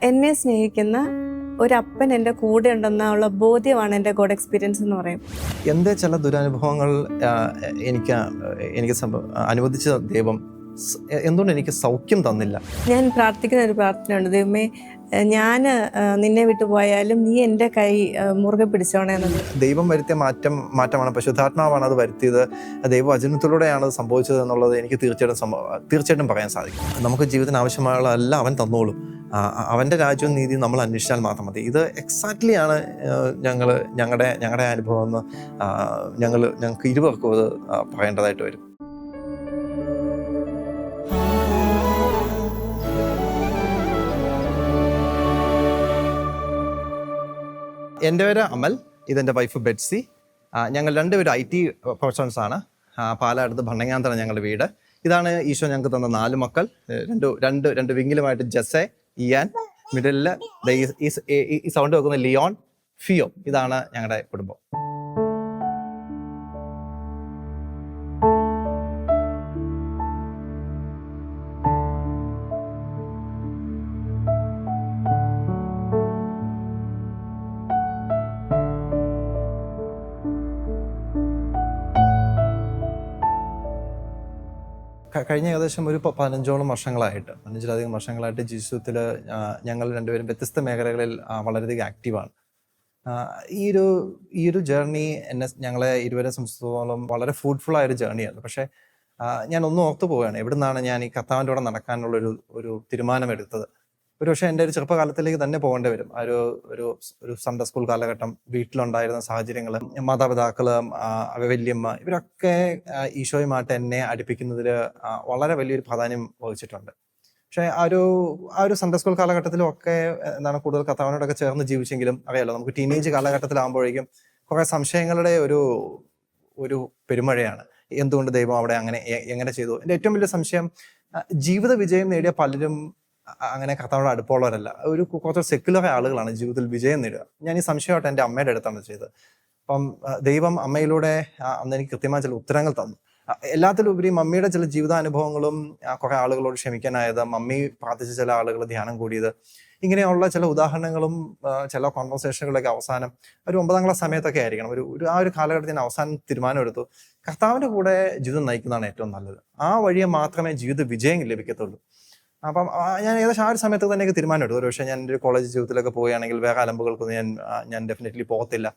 എന്നെ സ്നേഹിക്കുന്ന ഒരപ്പൻ എൻ്റെ കൂടെ ഉണ്ടെന്നുള്ള ബോധ്യമാണ് എൻ്റെ ഗോഡ് എക്സ്പീരിയൻസ് എന്ന് പറയും. എൻ്റെ ചില ദുരനുഭവങ്ങൾ എനിക്ക് എനിക്ക് അനുവദിച്ച ദൈവം എന്തുകൊണ്ട് എനിക്ക് സൗഖ്യം തന്നില്ല. ഞാൻ പ്രാർത്ഥിക്കുന്ന ഒരു പ്രാർത്ഥനയുണ്ട്, ദൈവമേ ഞാൻ നിന്നെ വിട്ടു പോയാലും നീ എൻ്റെ കൈ മുറുകെ പിടിച്ചോണേ എന്നത്. ദൈവം വരുത്തിയ മാറ്റമാണ്, പരിശുദ്ധാത്മാവാണ് അത് വരുത്തിയത്, ദൈവവചനത്തിലൂടെയാണ് അത് സംഭവിച്ചത് എന്നുള്ളത് എനിക്ക് തീർച്ചയായിട്ടും പറയാൻ സാധിക്കും. നമുക്ക് ജീവിതത്തിന് ആവശ്യമായുള്ളതെല്ലാം അവൻ തന്നോളും. അവൻ്റെ രാജ്യവും നീതിയും നമ്മൾ അന്വേഷിച്ചാൽ മാത്രം മതി. ഇത് എക്സാക്ട്ലി ആണ് ഞങ്ങളുടെ അനുഭവം എന്ന് ഞങ്ങൾക്ക് ഇരുവർക്കും അത് പറയേണ്ടതായിട്ട് വരും. എൻ്റെ പേര് അമൽ, ഇതെൻ്റെ വൈഫ് ബെറ്റ്സി. ഞങ്ങൾ രണ്ടുപേരും IT പ്രൊഫഷണൽസ് ആണ്. പാലാടുത്ത് ഭണ്ണങ്ങാന്തരം ഞങ്ങളുടെ വീട്. ഇതാണ് ഈശോ ഞങ്ങൾക്ക് തന്ന 4 മക്കൾ. രണ്ട് വിങ്ങിലുമായിട്ട് ജെസ്സെ, ഇയാൻ, മിഡിലിൽ ഈ സൗണ്ട് വെക്കുന്ന ലിയോൺ, ഫിയോ. ഇതാണ് ഞങ്ങളുടെ കുടുംബം. കഴിഞ്ഞ ഏകദേശം ഒരു 15 വർഷങ്ങളായിട്ട് ജീവിതത്തിൽ ഞങ്ങൾ രണ്ടുപേരും വ്യത്യസ്ത മേഖലകളിൽ വളരെയധികം ആക്റ്റീവാണ്. ഈ ഒരു ജേർണി ഞങ്ങളെ ഇരുവരെ സംബന്ധിച്ചിടത്തോളം വളരെ ഫ്രൂട്ട്ഫുൾ ആയൊരു ജേർണിയായിരുന്നു. പക്ഷേ ഞാൻ ഒന്നും ഓർത്തു പോവുകയാണ്, എവിടെ നിന്നാണ് ഞാൻ ഈ കർത്താവിൻ്റെ കൂടെ നടക്കാനുള്ള ഒരു തീരുമാനമെടുത്തത്. പക്ഷേ എൻ്റെ ഒരു ചെറുപ്പകാലത്തിലേക്ക് തന്നെ പോകേണ്ടി വരും. ഒരു സൺഡേ സ്കൂൾ കാലഘട്ടം, വീട്ടിലുണ്ടായിരുന്ന സാഹചര്യങ്ങൾ, മാതാപിതാക്കൾ, വല്യമ്മ, ഇവരൊക്കെ ഈശോയുമായിട്ട് എന്നെ അടുപ്പിക്കുന്നതിൽ വളരെ വലിയൊരു പ്രാധാന്യം വഹിച്ചിട്ടുണ്ട്. പക്ഷേ ആ ഒരു സൺഡേ സ്കൂൾ കാലഘട്ടത്തിലും ഒക്കെ കൂടുതൽ കർത്താവിനോടൊക്കെ ചേർന്ന് ജീവിച്ചെങ്കിലും അറിയാലോ, നമുക്ക് ടീനേജ് കാലഘട്ടത്തിലാകുമ്പോഴേക്കും കുറേ സംശയങ്ങളുടെ ഒരു പെരുമഴയാണ്. എന്തുകൊണ്ട് ദൈവം അവിടെ എങ്ങനെ ചെയ്തു? എൻ്റെ ഏറ്റവും വലിയ സംശയം, ജീവിത വിജയം നേടിയ പലരും അങ്ങനെ കർത്താവോട് അടുപ്പമുള്ളവരല്ല. കുറച്ച് സെക്യുലർ ആളുകളാണ് ജീവിതത്തിൽ വിജയം നേടുക. ഞാൻ ഈ സംശയമായിട്ട് എൻ്റെ അമ്മയുടെ അടുത്താണ് ചെയ്തത്. അപ്പം ദൈവം അമ്മയിലൂടെ അന്ന് എനിക്ക് കൃത്യമായ ചില ഉത്തരങ്ങൾ തന്നു. എല്ലാത്തിലുപരി മമ്മിയുടെ ചില ജീവിതാനുഭവങ്ങളും കുറെ ആളുകളോട് ക്ഷമിക്കാനായത്, മമ്മി പ്രാർത്ഥിച്ച ചില ആളുകൾ ധ്യാനം കൂടിയത്, ഇങ്ങനെയുള്ള ചില ഉദാഹരണങ്ങളും ചില കോൺവെർസേഷനുകളൊക്കെ അവസാനം ഒരു 9ാം ക്ലാസ് സമയത്തൊക്കെ ആയിരിക്കണം, ആ ഒരു കാലഘട്ടത്തിന് അവസാനം തീരുമാനമെടുത്തു, കർത്താവിൻ്റെ കൂടെ ജീവിതം നയിക്കുന്നതാണ് ഏറ്റവും നല്ലത്. ആ വഴിയെ മാത്രമേ ജീവിത വിജയം ലഭിക്കത്തുള്ളൂ. അപ്പം ഞാൻ ഏകദേശം ആ ഒരു സമയത്ത് തന്നെ തീരുമാനമെടുത്തു. ഒരു പക്ഷേ ഞാൻ എൻ്റെ കോളേജ് ജീവിതത്തിലൊക്കെ പോവുകയാണെങ്കിൽ വേറെ അലമ്പുകൾക്കൊന്നും ഞാൻ ഡെഫിനറ്റ്ലി പോകത്തില്ല.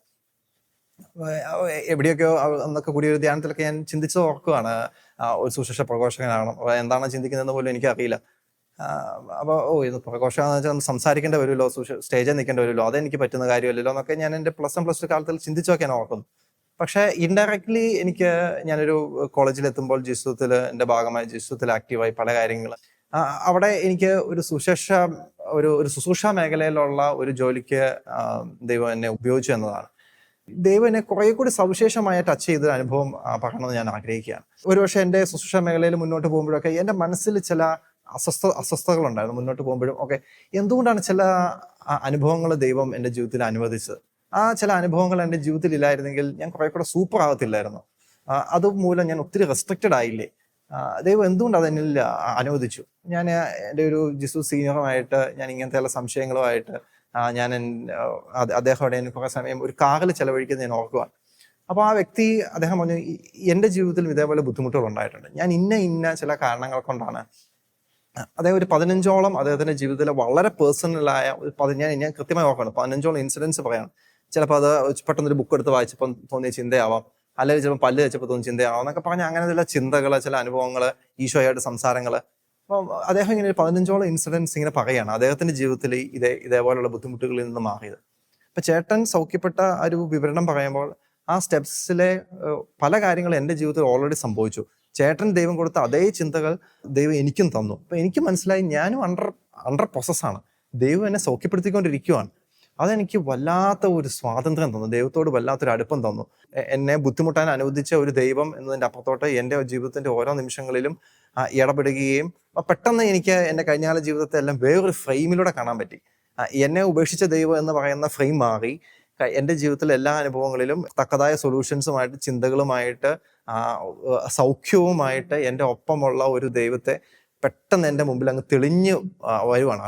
എവിടെയൊക്കെയോ അന്നൊക്കെ കൂടി ഒരു ധ്യാനത്തിലൊക്കെ ഞാൻ ചിന്തിച്ചത് ഓർക്കുകയാണ്, ഒരു സുശേഷ പ്രഘോഷകനാണ്, എന്താണ് ചിന്തിക്കുന്നതെന്ന് പോലും എനിക്കറിയില്ല. അപ്പോൾ ഇത് പ്രഘോഷകമെന്ന് വെച്ചാൽ നമ്മൾ സംസാരിക്കേണ്ടി വരുമല്ലോ, സ്റ്റേജിൽ നിൽക്കേണ്ടി വരുമല്ലോ, അതെനിക്ക് പറ്റുന്ന കാര്യമല്ലല്ലോ എന്നൊക്കെ ഞാൻ എൻ്റെ +1 കാലത്തിൽ ചിന്തിച്ചൊക്കെ ഞാൻ ഓർക്കുന്നു. പക്ഷേ ഇൻഡയറക്ട്ലി ഞാനൊരു കോളേജിലെത്തുമ്പോൾ ജീവിതത്തിൽ എൻ്റെ ഭാഗമായി ജീവിതത്തിൽ ആക്റ്റീവായി പല കാര്യങ്ങൾ. അവിടെ എനിക്ക് ഒരു ശുശ്രൂഷ മേഖലയിലുള്ള ഒരു ജോലിക്ക് ദൈവം എന്നെ ഉപയോഗിച്ചു എന്നതാണ്. ദൈവം എന്നെ കുറെ കൂടി സവിശേഷമായ ടച്ച് ചെയ്ത അനുഭവം പറയണമെന്ന് ഞാൻ ആഗ്രഹിക്കുകയാണ്. ഒരുപക്ഷെ എൻ്റെ ശുശ്രൂഷ മേഖലയിൽ മുന്നോട്ട് പോകുമ്പോഴൊക്കെ എൻ്റെ മനസ്സിൽ ചില അസ്വസ്ഥതകളുണ്ടായിരുന്നു. മുന്നോട്ട് പോകുമ്പോഴും ഒക്കെ എന്തുകൊണ്ടാണ് ചില അനുഭവങ്ങൾ ദൈവം എൻ്റെ ജീവിതത്തിൽ അനുവദിച്ചത്? ആ ചില അനുഭവങ്ങൾ എൻ്റെ ജീവിതത്തിൽ ഇല്ലായിരുന്നെങ്കിൽ ഞാൻ കുറെ കൂടെ സൂപ്പർ ആകത്തില്ലായിരുന്നു. അതുമൂലം ഞാൻ ഒത്തിരി റെസ്ട്രിക്റ്റഡ് ആയില്ലേ? ദൈവം എന്തുകൊണ്ട് അതെന്നിൽ അനുവദിച്ചു? ഞാൻ എൻ്റെ ഒരു ജിസു സീനിയറുമായിട്ട് ഞാൻ ഇങ്ങനത്തെ സംശയങ്ങളുമായിട്ട് ഞാൻ അദ്ദേഹത്തോടെ കുറേ സമയം ഒരു കാറിൽ ചെലവഴിക്കുന്നത് ഞാൻ ഓർക്കുകയാണ്. അപ്പോൾ ആ വ്യക്തി അദ്ദേഹം പറഞ്ഞു, എൻ്റെ ജീവിതത്തിലും ഇതേപോലെ ബുദ്ധിമുട്ടുകൾ ഉണ്ടായിട്ടുണ്ട്. ഞാൻ ഇന്ന ചില കാരണങ്ങൾ കൊണ്ടാണ്. അദ്ദേഹം ഒരു 15ഓളം അദ്ദേഹത്തിൻ്റെ ജീവിതത്തിലെ വളരെ പേഴ്സണലായ ഞാൻ കൃത്യമായി ഓർക്കണം, 15ഓളം ഇൻസിഡൻസ് പറയണം. ചിലപ്പോൾ അത് പെട്ടെന്നൊരു ബുക്ക് എടുത്ത് വായിച്ചപ്പോൾ തോന്നിയ ചിന്തയാവാം, അല്ലെങ്കിൽ ചിലപ്പോൾ പല്ല് വെച്ചപ്പോൾ തോന്നുന്ന ചിന്തയാവാം എന്നൊക്കെ പറഞ്ഞാൽ അങ്ങനെ ചില ചിന്തകൾ, ചില അനുഭവങ്ങൾ, ഈശോയായിട്ട് സംസാരങ്ങൾ. അപ്പം അദ്ദേഹം ഇങ്ങനെ 15ഓളം ഇൻസിഡൻസ് ഇങ്ങനെ പറയുകയാണ് അദ്ദേഹത്തിന്റെ ജീവിതത്തിൽ ഇതേപോലുള്ള ബുദ്ധിമുട്ടുകളിൽ നിന്ന് മാറിയത്. അപ്പൊ ചേട്ടൻ സൗഖ്യപ്പെട്ട ഒരു വിവരണം പറയുമ്പോൾ ആ സ്റ്റെപ്സിലെ പല കാര്യങ്ങളും എൻ്റെ ജീവിതത്തിൽ ഓൾറെഡി സംഭവിച്ചു. ചേട്ടൻ ദൈവം കൊടുത്ത അതേ ചിന്തകൾ ദൈവം എനിക്കും തന്നു. അപ്പൊ എനിക്ക് മനസ്സിലായി, ഞാനും അണ്ടർ പ്രോസസ്സാണ്. ദൈവം എന്നെ സൗഖ്യപ്പെടുത്തിക്കൊണ്ടിരിക്കുകയാണ്. അതെനിക്ക് വല്ലാത്ത ഒരു സ്വാതന്ത്ര്യം തന്നു, ദൈവത്തോട് വല്ലാത്തൊരു അടുപ്പം തന്നു. എന്നെ ബുദ്ധിമുട്ടാൻ അനുവദിച്ച ഒരു ദൈവം എന്നതിൻ്റെ അപ്പുറത്തോട്ട് എൻ്റെ ജീവിതത്തിൻ്റെ ഓരോ നിമിഷങ്ങളിലും ഇടപെടുകയും പെട്ടെന്ന് എനിക്ക് എൻ്റെ കഴിഞ്ഞകാല ജീവിതത്തെ എല്ലാം വേറൊരു ഫ്രെയിമിലൂടെ കാണാൻ പറ്റി. എന്നെ ഉപേക്ഷിച്ച ദൈവം എന്ന് പറയുന്ന ഫ്രെയിം മാറി എൻ്റെ ജീവിതത്തിലെ എല്ലാ അനുഭവങ്ങളിലും തക്കതായ സൊല്യൂഷൻസുമായിട്ട്, ചിന്തകളുമായിട്ട്, സൗഖ്യവുമായിട്ട് എൻ്റെ ഒപ്പമുള്ള ഒരു ദൈവത്തെ പെട്ടെന്ന് എൻ്റെ മുമ്പിൽ അങ്ങ് തെളിഞ്ഞ് വരുവാണ്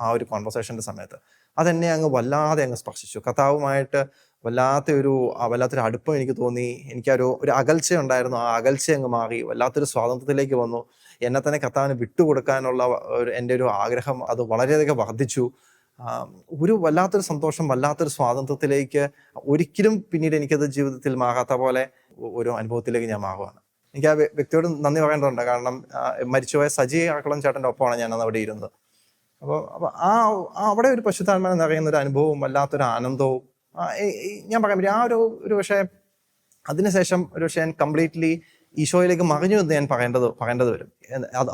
ആ ഒരു കോൺവെർസേഷൻ്റെ സമയത്ത്. അതെന്നെ അങ്ങ് വല്ലാതെ അങ്ങ് സ്പർശിച്ചു. കർത്താവുമായിട്ട് വല്ലാത്തൊരു അടുപ്പം എനിക്ക് തോന്നി. ഒരു അകൽച്ച ഉണ്ടായിരുന്നു. ആ അകൽച്ച അങ്ങ് മാറി. വല്ലാത്തൊരു സ്വാതന്ത്ര്യത്തിലേക്ക് വന്നു. എന്നെ തന്നെ കർത്താവിന് വിട്ടുകൊടുക്കാനുള്ള എൻ്റെ ഒരു ആഗ്രഹം അത് വളരെയധികം വർദ്ധിച്ചു. ഒരു വല്ലാത്തൊരു സന്തോഷം, വല്ലാത്തൊരു സ്വാതന്ത്ര്യത്തിലേക്ക് ഒരിക്കലും പിന്നീട് എനിക്കത് ജീവിതത്തിൽ മാറാത്ത പോലെ ഒരു അനുഭവത്തിലേക്ക് ഞാൻ മാറുകയാണ്. എനിക്ക് ആ വ്യക്തിയോട് നന്ദി പറയേണ്ടതുണ്ട്. കാരണം മരിച്ചുപോയ സജി ആക്കുളം ചേട്ടൻ്റെ ഒപ്പമാണ് ഞാനന്ന് അവിടെ ഇരുന്നത്. അപ്പോൾ അവിടെ ഒരു പരിശുദ്ധാത്മാവിനെ നിറയുന്ന ഒരു അനുഭവവും വല്ലാത്തൊരു ആനന്ദവും ഞാൻ പറയാൻ പറ്റും. ഒരു പക്ഷേ അതിനുശേഷം ഒരു പക്ഷേ ഞാൻ കംപ്ലീറ്റ്ലി ഈശോയിലേക്ക് മറിഞ്ഞു എന്ന് ഞാൻ പറയേണ്ടത് വരും.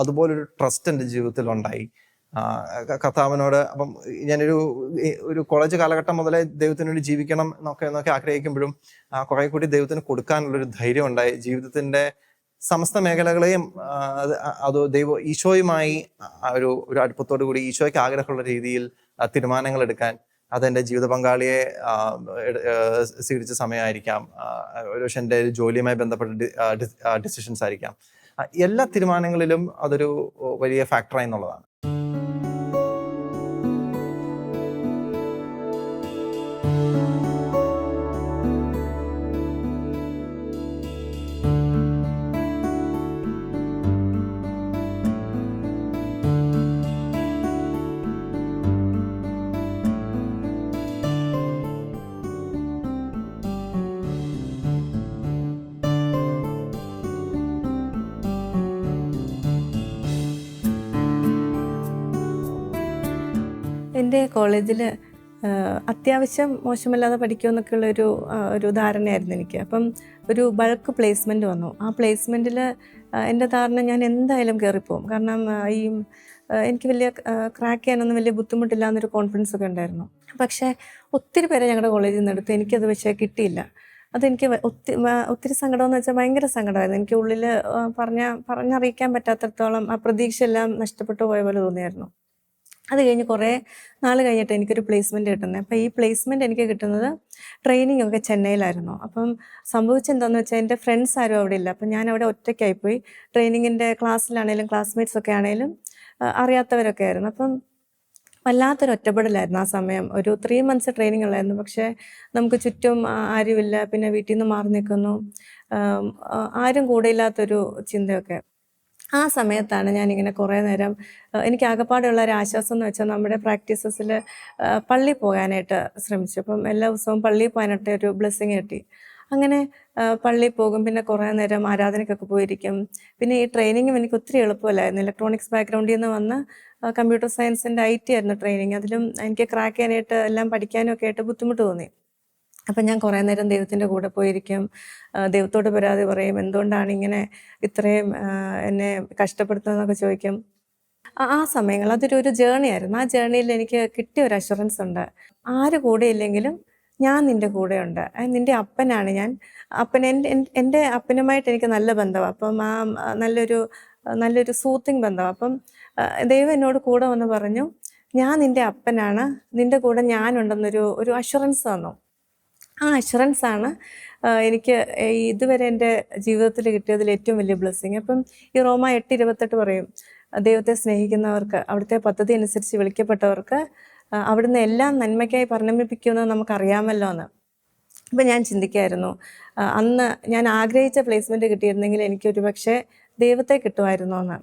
അതുപോലൊരു ട്രസ്റ്റ് എൻ്റെ ജീവിതത്തിൽ ഉണ്ടായി കർത്താവിനോട്. അപ്പം ഞാനൊരു കോളേജ് കാലഘട്ടം മുതലേ ദൈവത്തിന് വേണ്ടി ജീവിക്കണം എന്നൊക്കെ ആഗ്രഹിക്കുമ്പോഴും കുറെ കൂടി ദൈവത്തിന് കൊടുക്കാനുള്ളൊരു ധൈര്യം ഉണ്ടായി. ജീവിതത്തിന്റെ സമസ്ത മേഖലകളെയും ഈശോയുമായി ഒരു അടുപ്പത്തോടു കൂടി ഈശോയ്ക്ക് ആഗ്രഹമുള്ള രീതിയിൽ തീരുമാനങ്ങൾ എടുക്കാൻ, അതെൻ്റെ ജീവിത പങ്കാളിയെ സ്വീകരിച്ച സമയമായിരിക്കാം, ഒരു പക്ഷെ എൻ്റെ ജോലിയുമായി ബന്ധപ്പെട്ട ഡിസിഷൻസ് ആയിരിക്കാം. എല്ലാ തീരുമാനങ്ങളിലും അതൊരു വലിയ ഫാക്ടറായി എന്നുള്ളതാണ്. എൻ്റെ കോളേജിൽ അത്യാവശ്യം മോശമല്ലാതെ പഠിക്കുമെന്നൊക്കെയുള്ള ഒരു ധാരണയായിരുന്നു എനിക്ക്. അപ്പം ഒരു ബൾക്ക് പ്ലേസ്മെൻറ്റ് വന്നു. ആ പ്ലേസ്മെൻറ്റിൽ എൻ്റെ ധാരണ ഞാൻ എന്തായാലും കയറിപ്പോവും. കാരണം എനിക്ക് വലിയ ക്രാക്ക് ചെയ്യാനൊന്നും വലിയ ബുദ്ധിമുട്ടില്ല എന്നൊരു കോൺഫിഡൻസ് ഒക്കെ ഉണ്ടായിരുന്നു. പക്ഷേ ഒത്തിരി പേരെ ഞങ്ങളുടെ കോളേജിൽ നിന്ന് എടുത്തു. എനിക്കത് പക്ഷേ കിട്ടിയില്ല. അതെനിക്ക് ഒത്തിരി സങ്കടമെന്ന് വെച്ചാൽ ഭയങ്കര സങ്കടമായിരുന്നു. എനിക്ക് ഉള്ളിൽ പറഞ്ഞറിയിക്കാൻ പറ്റാത്തടത്തോളം ആ പ്രതീക്ഷയെല്ലാം നഷ്ടപ്പെട്ടു പോയ പോലെ തോന്നിയായിരുന്നു. അത് കഴിഞ്ഞ് കുറേ നാൾ കഴിഞ്ഞിട്ട് എനിക്കൊരു പ്ലേസ്മെൻറ്റ് കിട്ടുന്നത്. അപ്പോൾ ഈ പ്ലേസ്മെൻറ്റ് എനിക്ക് കിട്ടുന്നത് ട്രെയിനിങ് ഒക്കെ ചെന്നൈയിലായിരുന്നു. അപ്പം സംഭവിച്ചെന്താണെന്ന് വെച്ചാൽ എൻ്റെ ഫ്രണ്ട്സ് ആരും അവിടെ ഇല്ല. അപ്പം ഞാൻ അവിടെ ഒറ്റയ്ക്കായിപ്പോയി. ട്രെയിനിങ്ങിൻ്റെ ക്ലാസ്സിലാണേലും ക്ലാസ്മേറ്റ്സൊക്കെ ആണേലും അറിയാത്തവരൊക്കെ ആയിരുന്നു. അപ്പം വല്ലാത്തൊരു ഒറ്റപ്പെടലായിരുന്നു ആ സമയം. ഒരു 3 months ട്രെയിനിങ് ഉള്ളായിരുന്നു. പക്ഷേ നമുക്ക് ചുറ്റും ആരുമില്ല. പിന്നെ വീട്ടിൽ നിന്ന് മാറി നിൽക്കുന്നു, ആരും കൂടെയില്ലാത്തൊരു ചിന്തയൊക്കെ. ആ സമയത്താണ് ഞാനിങ്ങനെ കുറേ നേരം എനിക്ക് ആകപ്പാടെയുള്ള ഒരു ആശ്വാസം എന്ന് വെച്ചാൽ നമ്മുടെ പ്രാക്ടീസസിൽ പള്ളിയിൽ പോകാനായിട്ട് ശ്രമിച്ചു. അപ്പം എല്ലാ ദിവസവും പള്ളിയിൽ പോകാനായിട്ട് ഒരു ബ്ലെസ്സിങ് കിട്ടി. അങ്ങനെ പള്ളിയിൽ പോകും. പിന്നെ കുറേ നേരം ആരാധനയ്ക്കൊക്കെ പോയിരിക്കും. പിന്നെ ഈ ട്രെയിനിങ്ങും എനിക്ക് ഒത്തിരി എളുപ്പമല്ലായിരുന്നു. ഇലക്ട്രോണിക്സ് ബാക്ക്ഗ്രൗണ്ടിൽ നിന്ന് വന്ന് കമ്പ്യൂട്ടർ സയൻസിൻ്റെ IT ആയിരുന്നു ട്രെയിനിങ്. അതിലും എനിക്ക് ക്രാക്ക് ചെയ്യാനായിട്ട് എല്ലാം പഠിക്കാനും ഒക്കെ ആയിട്ട് ബുദ്ധിമുട്ട് തോന്നി. അപ്പം ഞാൻ കുറേ നേരം ദൈവത്തിൻ്റെ കൂടെ പോയിരിക്കും. ദൈവത്തോട് പരാതി പറയും, എന്തുകൊണ്ടാണ് ഇങ്ങനെ ഇത്രയും എന്നെ കഷ്ടപ്പെടുത്തുന്നതെന്നൊക്കെ ചോദിക്കും. ആ സമയങ്ങൾ അതൊരു ജേർണി ആയിരുന്നു. ആ ജേർണിയിൽ എനിക്ക് കിട്ടിയ ഒരു അഷുറൻസ് ഉണ്ട്. ആര് കൂടെ ഇല്ലെങ്കിലും ഞാൻ നിൻ്റെ കൂടെയുണ്ട്. നിൻ്റെ അപ്പനാണ് ഞാൻ. എൻ്റെ അപ്പനുമായിട്ട് എനിക്ക് നല്ല ബന്ധമാണ്. അപ്പം നല്ലൊരു സൂത്തിങ് ബന്ധമാണ്. അപ്പം ദൈവം എന്നോട് കൂടെ വന്ന് പറഞ്ഞു, ഞാൻ നിൻ്റെ അപ്പനാണ്, നിൻ്റെ കൂടെ ഞാനുണ്ടെന്നൊരു അഷുറൻസ് തന്നു. ആ അഷുറൻസാണ് എനിക്ക് ഇതുവരെ എൻ്റെ ജീവിതത്തിൽ കിട്ടിയതിൽ ഏറ്റവും വലിയ ബ്ലെസ്സിങ്. അപ്പം ഈ റോമ 8:28 പറയും, ദൈവത്തെ സ്നേഹിക്കുന്നവർക്ക്, അവിടുത്തെ പദ്ധതി അനുസരിച്ച് വിളിക്കപ്പെട്ടവർക്ക് അവിടുന്ന് എല്ലാം നന്മയ്ക്കായി പരിണമിപ്പിക്കുമെന്ന് നമുക്കറിയാമല്ലോ എന്ന്. അപ്പം ഞാൻ ചിന്തിക്കായിരുന്നു, അന്ന് ഞാൻ ആഗ്രഹിച്ച പ്ലേസ്മെൻറ്റ് കിട്ടിയിരുന്നെങ്കിൽ എനിക്കൊരു പക്ഷേ ദൈവത്തെ കിട്ടുമായിരുന്നു എന്ന്.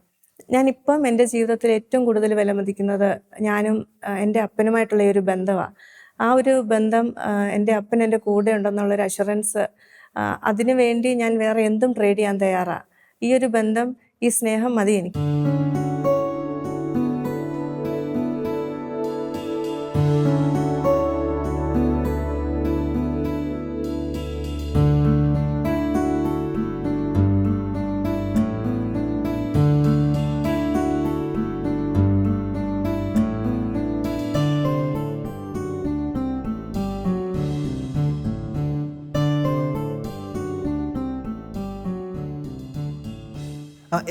ഞാനിപ്പം എൻ്റെ ജീവിതത്തിൽ ഏറ്റവും കൂടുതൽ വിലമതിക്കുന്നത് ഞാനും എൻ്റെ അപ്പനുമായിട്ടുള്ള ഒരു ബന്ധമാണ്. ആ ഒരു ബന്ധം, എൻ്റെ അപ്പൻ എൻ്റെ കൂടെ ഉണ്ടെന്നുള്ളൊരു അഷുറൻസ്, അതിനു വേണ്ടി ഞാൻ വേറെ എന്തും ട്രേഡ് ചെയ്യാൻ തയ്യാറാണ്. ഈ ഒരു ബന്ധം, ഈ സ്നേഹം മതി എനിക്ക്.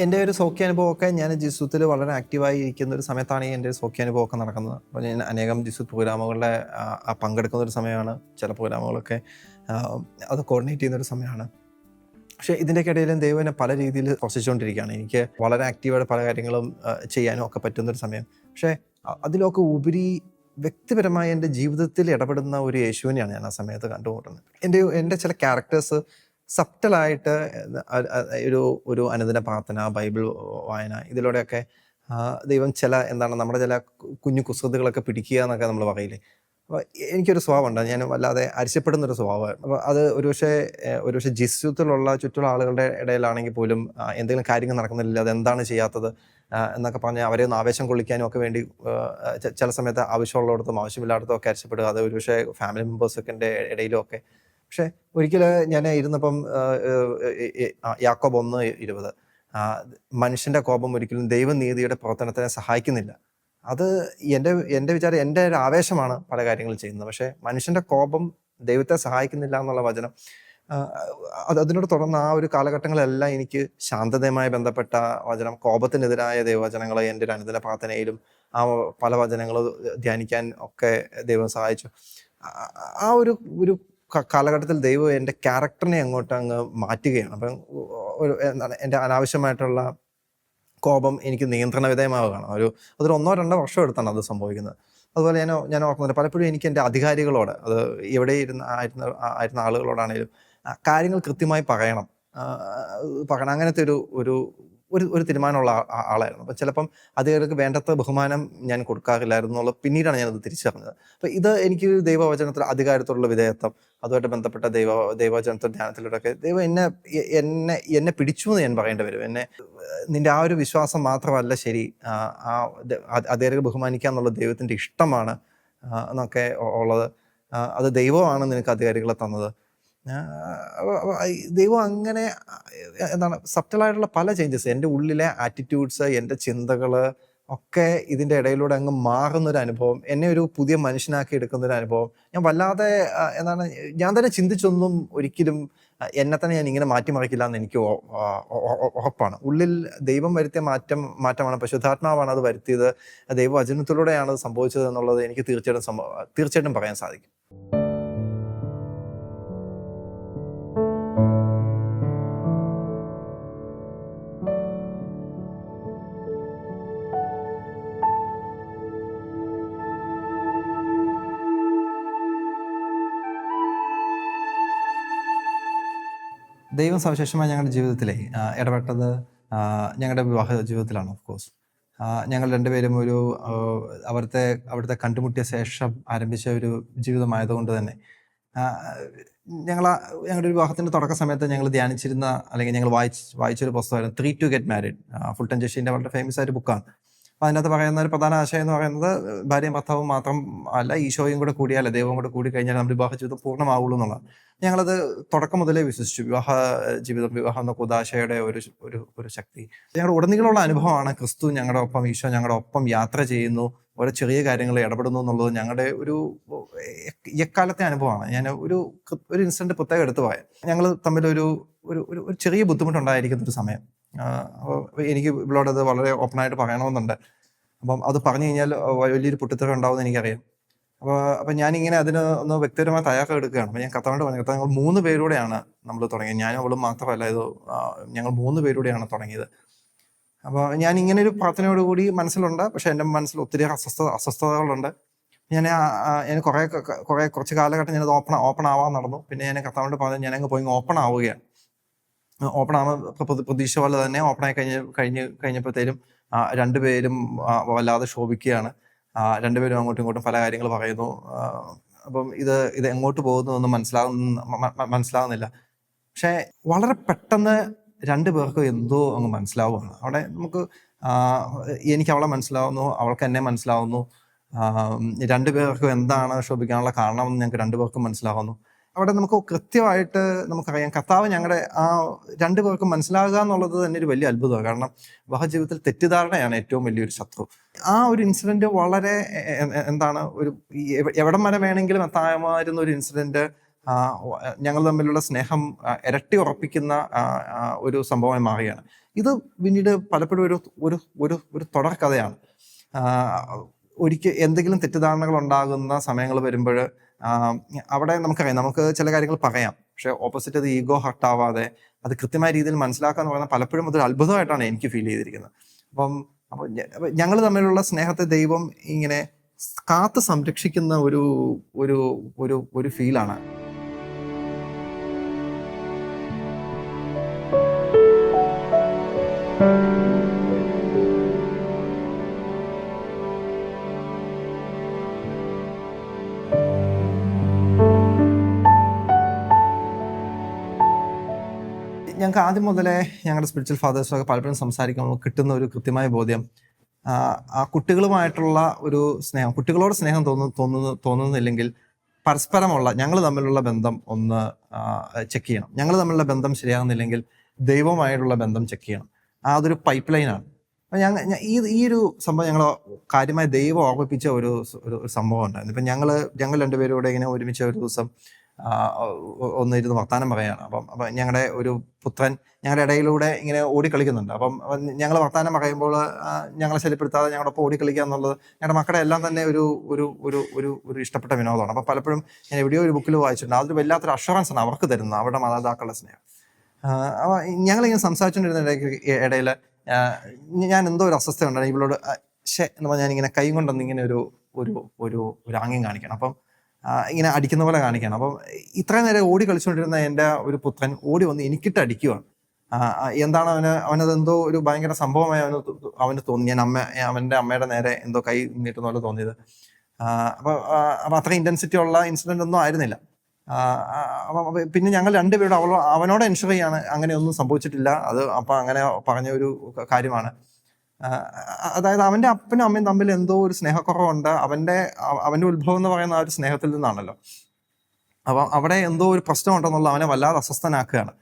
എൻ്റെ ഒരു സൗഖ്യാനുഭവമൊക്കെ ഞാൻ ജിസുത്തിൽ വളരെ ആക്റ്റീവായി ഇരിക്കുന്ന ഒരു സമയത്താണ് എൻ്റെ ഒരു സൗഖ്യാനുഭവമൊക്കെ നടക്കുന്നത്. അപ്പോൾ ഞാൻ അനേകം ജിസു പ്രോഗ്രാമുകളിലെ പങ്കെടുക്കുന്ന ഒരു സമയമാണ്. ചില പ്രോഗ്രാമുകളൊക്കെ അത് കോർഡിനേറ്റ് ചെയ്യുന്നൊരു സമയമാണ്. പക്ഷേ ഇതിൻ്റെയൊക്കെ ഇടയിലും ദൈവം എന്നെ പല രീതിയിൽ സ്പർശിച്ചുകൊണ്ടിരിക്കുകയാണ്. എനിക്ക് വളരെ ആക്റ്റീവായിട്ട് പല കാര്യങ്ങളും ചെയ്യാനും ഒക്കെ പറ്റുന്നൊരു സമയം. പക്ഷേ അതിലൊക്കെ ഉപരി വ്യക്തിപരമായി എൻ്റെ ജീവിതത്തിൽ ഇടപെടുന്ന ഒരു യേശുവിനെയാണ് ഞാൻ ആ സമയത്ത് കണ്ടുമുട്ടുന്നത്. എൻ്റെ ചില ക്യാരക്ടേഴ്സ് സബ്റ്റലായിട്ട് ഒരു ഒരു അനുദിന പ്രാർത്ഥന, ബൈബിൾ വായന, ഇതിലൂടെയൊക്കെ ദൈവം നമ്മുടെ ചില കുഞ്ഞു കുസൃതികളൊക്കെ പിടിക്കുക എന്നൊക്കെ നമ്മൾ പറയില്ലേ. അപ്പോൾ എനിക്കൊരു സ്വഭാവമുണ്ട്, ഞാൻ വല്ലാതെ അരിശപ്പെടുന്നൊരു സ്വഭാവമാണ്. അപ്പോൾ അത് ഒരുപക്ഷെ ചുറ്റുള്ള ആളുകളുടെ ഇടയിലാണെങ്കിൽ പോലും എന്തെങ്കിലും കാര്യങ്ങൾ നടക്കുന്നില്ല, അതെന്താണ് ചെയ്യാത്തത് എന്നൊക്കെ പറഞ്ഞ് അവരെ ഒന്ന് ആവേശം കൊള്ളിക്കാനും ഒക്കെ വേണ്ടി ചില സമയത്ത് ആവശ്യമുള്ളിടത്തും ആവശ്യമില്ലാത്തതും ഒക്കെ അരിശപ്പെടുക. അത് ഒരുപക്ഷെ ഫാമിലി മെമ്പേഴ്സൊക്കെ ഇടയിലും ഒക്കെ. പക്ഷേ ഒരിക്കൽ ഞാൻ ഇരുന്നപ്പം യാക്കോബ് 1:20, മനുഷ്യൻ്റെ കോപം ഒരിക്കലും ദൈവനീതിയുടെ പ്രവർത്തനത്തിനെ സഹായിക്കുന്നില്ല. അത് എൻ്റെ വിചാരം, എൻ്റെ ഒരു ആവേശമാണ് പല കാര്യങ്ങളും ചെയ്യുന്നത്. പക്ഷേ മനുഷ്യൻ്റെ കോപം ദൈവത്തെ സഹായിക്കുന്നില്ല എന്നുള്ള വചനം, അതിനോട് തുടർന്ന് ആ ഒരു കാലഘട്ടങ്ങളെല്ലാം എനിക്ക് ശാന്തതയുമായി ബന്ധപ്പെട്ട വചനം, കോപത്തിനെതിരായ ദൈവവചനങ്ങൾ എൻ്റെ ഒരു അനുദിന പ്രാർത്ഥനയിലും ആ പല വചനങ്ങൾ ധ്യാനിക്കാൻ ഒക്കെ ദൈവം സഹായിച്ചു. ആ ഒരു ഒരു കാലഘട്ടത്തിൽ ദൈവം എൻ്റെ ക്യാരക്ടറിനെ അങ്ങ് മാറ്റുകയാണ്. അപ്പം എൻ്റെ അനാവശ്യമായിട്ടുള്ള കോപം എനിക്ക് നിയന്ത്രണ വിധേയമാവുകയാണ്. അതൊരു 1-2 വർഷം എടുത്താണ് അത് സംഭവിക്കുന്നത്. അതുപോലെ ഞാൻ ഓർക്കുന്നുണ്ട്, പലപ്പോഴും എനിക്ക് എൻ്റെ അധികാരികളോട്, അത് എവിടെ ആയിരുന്ന ആളുകളോടാണെങ്കിലും കാര്യങ്ങൾ കൃത്യമായി പറയണം. അങ്ങനത്തെ ഒരു തീരുമാനമുള്ള ആളായിരുന്നു. അപ്പം ചിലപ്പം അധികാരികൾക്ക് വേണ്ടത്ര ബഹുമാനം ഞാൻ കൊടുക്കാറില്ലായിരുന്നു എന്നുള്ളത് പിന്നീടാണ് ഞാനത് തിരിച്ചറിഞ്ഞത്. അപ്പം ഇത് എനിക്ക് ദൈവവചനത്തിൽ അധികാരത്തോടുള്ള വിധേയത്വം, അതുമായിട്ട് ബന്ധപ്പെട്ട ദൈവവചനത്തിൽ ധ്യാനത്തിലൂടെയൊക്കെ ദൈവം എന്നെ പിടിച്ചു എന്ന് ഞാൻ പറയേണ്ടി വരും. നിന്റെ ആ ഒരു വിശ്വാസം മാത്രമല്ല ശരി, അധികാരികൾ ബഹുമാനിക്കുക എന്നുള്ളത് ദൈവത്തിൻ്റെ ഇഷ്ടമാണ് എന്നൊക്കെ ഉള്ളത്. അത് ദൈവമാണ് നിനക്ക് അധികാരികളെ തന്നത്. ദൈവം അങ്ങനെ സബ്റ്റലായിട്ടുള്ള പല ചേഞ്ചസ്, എൻ്റെ ഉള്ളിലെ ആറ്റിറ്റ്യൂഡ്സ്, എൻ്റെ ചിന്തകൾ ഒക്കെ ഇതിൻ്റെ ഇടയിലൂടെ അങ്ങ് മാറുന്നൊരു അനുഭവം, എന്നെ ഒരു പുതിയ മനുഷ്യനാക്കി എടുക്കുന്നൊരു അനുഭവം. ഞാൻ വല്ലാതെ ഞാൻ തന്നെ ചിന്തിച്ചൊന്നും ഒരിക്കലും എന്നെ തന്നെ ഞാൻ ഇങ്ങനെ മാറ്റിമറിക്കില്ല എന്ന് എനിക്ക് ഉറപ്പാണ്. ഉള്ളിൽ ദൈവം വരുത്തിയ മാറ്റമാണ്, പരിശുദ്ധാത്മാവാണ് അത് വരുത്തിയത്, ദൈവവചനത്തിലൂടെയാണ് അത് സംഭവിച്ചത് എന്നുള്ളത് എനിക്ക് തീർച്ചയായിട്ടും പറയാൻ സാധിക്കും. ദൈവം സവിശേഷമായി ഞങ്ങളുടെ ജീവിതത്തിലെ ഇടപെട്ടത് ഞങ്ങളുടെ വിവാഹ ജീവിതത്തിലാണ്. ഓഫ് കോഴ്സ് ഞങ്ങൾ രണ്ടുപേരും അവിടുത്തെ കണ്ടുമുട്ടിയ ശേഷം ആരംഭിച്ച ഒരു ജീവിതമായതുകൊണ്ട് തന്നെ ഞങ്ങളുടെ വിവാഹത്തിൻ്റെ തുടക്ക സമയത്ത് ഞങ്ങൾ ധ്യാനിച്ചിരുന്ന, അല്ലെങ്കിൽ ഞങ്ങൾ വായിച്ചൊരു പുസ്തകമായിരുന്നു 3 to Get Married. ഫുൾട്ടൻ ജെഷിൻ്റെ വളരെ ഫേമസ് ആയൊരു ബുക്കാണ്. അപ്പോൾ അതിനകത്ത് പറയുന്ന ഒരു പ്രധാന ആശയം എന്ന് പറയുന്നത്, ഭാര്യയും ഭർത്താവും മാത്രം അല്ല, ഈശോയും കൂടെ കൂടിയാൽ, ദൈവവും കൂടെ കൂടി കഴിഞ്ഞാൽ നമ്മുടെ വിവാഹ ജീവിതം പൂർണ്ണമാവുള്ളൂ എന്നുള്ളതാണ്. ഞങ്ങളത് തുടക്കം മുതലേ വിശ്വസിച്ചു. വിവാഹം എന്ന കുദാശയുടെ ഒരു ശക്തി ഞങ്ങളുടെ ഉടനീളമുള്ള അനുഭവമാണ്. ക്രിസ്തു ഞങ്ങളുടെ ഒപ്പം, ഈശോ ഞങ്ങളുടെ ഒപ്പം യാത്ര ചെയ്യുന്നു, ഓരോ ചെറിയ കാര്യങ്ങൾ ഇടപെടുന്നു എന്നുള്ളത് ഞങ്ങളുടെ ഒരു എക്കാലത്തെ അനുഭവമാണ്. ഞാൻ ഒരു ഇൻസിഡന്റ് പ്രത്യേകം എടുത്തു പോയത്, ഞങ്ങൾ തമ്മിലൊരു ഒരു ചെറിയ ബുദ്ധിമുട്ടുണ്ടായിരിക്കുന്ന ഒരു സമയം. അപ്പോൾ എനിക്ക് ഇവളോടത് വളരെ ഓപ്പണായിട്ട് പറയണമെന്നുണ്ട്. അപ്പം അത് പറഞ്ഞു കഴിഞ്ഞാൽ വലിയൊരു പൊട്ടിത്തെറി ഉണ്ടാവുമെന്ന് എനിക്കറിയാം. അപ്പം ഞാനിങ്ങനെ അതിന് ഒന്ന് വ്യക്തിപരമായി തയ്യാറെടുക്കുകയാണ്. അപ്പം ഞാൻ കർത്താവിനോട് പറഞ്ഞു, ഞങ്ങൾ 3 പേരൂടെയാണ് നമ്മൾ തുടങ്ങിയത്, ഞാനും അവളും മാത്രമല്ല, ഞങ്ങൾ 3 പേരൂടെയാണ് തുടങ്ങിയത്. അപ്പോൾ ഞാൻ ഇങ്ങനെ ഒരു പ്രാർത്ഥനയോടുകൂടി മനസ്സിലുണ്ട്. പക്ഷെ എൻ്റെ മനസ്സിൽ ഒത്തിരി അസ്വസ്ഥതകളുണ്ട്. ഞാൻ കുറച്ച് കാലഘട്ടം ഞാനത് ഓപ്പൺ ആവാൻ നടന്നു. പിന്നെ ഞാൻ കർത്താവിനോട് പറഞ്ഞു, ഞാനങ്ങ് പോയി ഓപ്പൺ ആവുകയാണ്. ഓപ്പൺ ആവുമ്പോൾ പ്രതീക്ഷ പോലെ തന്നെ ഓപ്പണായി കഴിഞ്ഞപ്പോഴത്തേലും രണ്ടുപേരും വല്ലാതെ ശോഭിക്കുകയാണ്. രണ്ടുപേരും അങ്ങോട്ടും ഇങ്ങോട്ടും പല കാര്യങ്ങൾ പറയുന്നു. അപ്പം ഇത് എങ്ങോട്ട് പോകുന്നു ഒന്നും മനസ്സിലാവുന്നില്ല. പക്ഷേ വളരെ പെട്ടെന്ന് 2 പേർക്കും എന്തോ അങ്ങ് മനസ്സിലാവുകയാണ്. അവിടെ എനിക്ക് അവളെ മനസ്സിലാവുന്നു, അവൾക്ക് എന്നെ മനസ്സിലാവുന്നു. 2 പേർക്കും എന്താണ് ശോഭിക്കാനുള്ള കാരണമെന്ന് ഞങ്ങൾക്ക് 2 പേർക്കും മനസ്സിലാവുന്നു. അവിടെ നമുക്ക് കൃത്യമായിട്ട് നമുക്കറിയാം, കർത്താവ് ഞങ്ങളുടെ ആ 2 പേർക്കും മനസ്സിലാകുക എന്നുള്ളത് തന്നെ ഒരു വലിയ അത്ഭുതമാണ്. കാരണം വിവാഹ ജീവിതത്തിൽ തെറ്റിദ്ധാരണയാണ് ഏറ്റവും വലിയൊരു ശത്രു. ആ ഒരു ഇൻസിഡന്റ് വളരെ എവിടം വരെ വേണമെങ്കിലും എത്താമായിരുന്ന ഒരു ഇൻസിഡന്റ് ഞങ്ങൾ തമ്മിലുള്ള സ്നേഹം ഇരട്ടി ഉറപ്പിക്കുന്ന ഒരു സംഭവമായി മാറുകയാണ്. ഇത് പിന്നീട് പലപ്പോഴും ഒരു തുടർക്കഥയാണ്. എന്തെങ്കിലും തെറ്റിദ്ധാരണകൾ ഉണ്ടാകുന്ന സമയങ്ങൾ വരുമ്പോൾ അവിടെ നമുക്കറിയാം, നമുക്ക് ചില കാര്യങ്ങൾ പറയാം, പക്ഷെ ഓപ്പോസിറ്റ് അത് ഈഗോ ഹർട്ടാവാതെ അത് കൃത്യമായ രീതിയിൽ മനസ്സിലാക്കുക എന്ന് പറയുന്നത് പലപ്പോഴും അതൊരു അത്ഭുതമായിട്ടാണ് എനിക്ക് ഫീൽ ചെയ്തിരിക്കുന്നത്. അപ്പോൾ ഞങ്ങൾ തമ്മിലുള്ള സ്നേഹത്തെ ദൈവം ഇങ്ങനെ കാത്ത് സംരക്ഷിക്കുന്ന ഒരു ഒരു ഒരു ഒരു ഫീലാണ്. ഞങ്ങൾക്ക് ആദ്യം മുതലേ ഞങ്ങളുടെ സ്പിരിച്വൽ ഫാദേഴ്സൊക്കെ പലപ്പോഴും സംസാരിക്കുമ്പോൾ കിട്ടുന്ന ഒരു കൃത്യമായ ബോധ്യം, ആ കുട്ടികളുമായിട്ടുള്ള ഒരു സ്നേഹം, കുട്ടികളോട് സ്നേഹം തോന്നുന്നില്ലെങ്കിൽ പരസ്പരമുള്ള ഞങ്ങൾ തമ്മിലുള്ള ബന്ധം ഒന്ന് ചെക്ക് ചെയ്യണം. ഞങ്ങൾ തമ്മിലുള്ള ബന്ധം ശരിയാകുന്നില്ലെങ്കിൽ ദൈവമായിട്ടുള്ള ബന്ധം ചെക്ക് ചെയ്യണം. അതൊരു പൈപ്പ് ലൈനാണ്. അപ്പം ഈ ഒരു സംഭവം ഞങ്ങൾ കാര്യമായി ദൈവം ഓർമ്മിപ്പിച്ച ഒരു സംഭവം ഉണ്ടായിരുന്നു. ഇപ്പം ഞങ്ങൾ രണ്ടുപേരും കൂടെ ഇങ്ങനെ ഒരുമിച്ച് ഒരു ദിവസം ഒന്നിരുന്ന് വർത്താനം പറയുകയാണ്. അപ്പം ഞങ്ങളുടെ ഒരു പുത്രൻ ഞങ്ങളുടെ ഇടയിലൂടെ ഇങ്ങനെ ഓടിക്കളിക്കുന്നുണ്ട്. അപ്പം ഞങ്ങൾ വർത്താനം പറയുമ്പോൾ ഞങ്ങളെ ശല്യപ്പെടുത്താതെ ഞങ്ങളുടെ ഒപ്പം ഓടിക്കളിക്കുക എന്നുള്ളത് ഞങ്ങളുടെ മക്കളുടെ എല്ലാം തന്നെ ഒരു ഒരു ഒരു ഒരു ഒരു ഇഷ്ടപ്പെട്ട വിനോദമാണ്. അപ്പം പലപ്പോഴും ഞാൻ എവിടെയോ ഒരു ബുക്കിൽ വായിച്ചിട്ടുണ്ട്, അതൊരു വല്ലാത്തൊരു അഷുറൻസ് ആണ് അവർക്ക് തരുന്നത്, അവരുടെ മാതാപിതാക്കളുടെ സ്നേഹം. അപ്പോൾ ഞങ്ങളിങ്ങനെ സംസാരിച്ചുകൊണ്ടിരുന്ന ഇടയിൽ ഞാൻ എന്തോ ഒരു അസ്വസ്ഥ ഉണ്ടായിരുന്നു. ഇവളോട് എന്ന് പറഞ്ഞാൽ ഞാനിങ്ങനെ കൈ കൊണ്ടൊന്ന് ഇങ്ങനെ ഒരു ഒരു ഒരു ഒരു ആംഗ്യം കാണിക്കണം. അപ്പം ഇങ്ങനെ അടിക്കുന്ന പോലെ കാണിക്കണം. അപ്പം ഇത്രയും നേരം ഓടി കളിച്ചുകൊണ്ടിരുന്ന എൻ്റെ ഒരു പുത്രൻ ഓടി വന്ന് എനിക്കിട്ട് അടിക്കുവാണ്. എന്താണ് അവനതെന്തോ ഒരു ഭയങ്കര സംഭവമായി അവന് തോന്നി. അവൻ്റെ അമ്മയുടെ നേരെ എന്തോ കൈ നീട്ടുന്ന പോലെ തോന്നിയത്. അപ്പം അത്ര ഇൻറ്റൻസിറ്റി ഉള്ള ഇൻസിഡൻ്റ് ഒന്നും ആയിരുന്നില്ല. പിന്നെ ഞങ്ങൾ രണ്ടുപേരും അവനോട് എൻഷുർ ചെയ്യാണ് അങ്ങനെയൊന്നും സംഭവിച്ചിട്ടില്ല. അപ്പം അങ്ങനെ പറഞ്ഞ ഒരു കാര്യമാണ്. അതായത് അവൻ്റെ അപ്പനും അമ്മയും തമ്മിൽ എന്തോ ഒരു സ്നേഹക്കുറവുണ്ട്. അവൻ്റെ ഉത്ഭവം എന്ന് പറയുന്ന ആ ഒരു സ്നേഹത്തിൽ നിന്നാണല്ലോ. അപ്പം അവിടെ എന്തോ ഒരു പ്രശ്നമുണ്ടെന്നുള്ള അവനെ വല്ലാതെ അസ്വസ്ഥനാക്കുകയാണ്.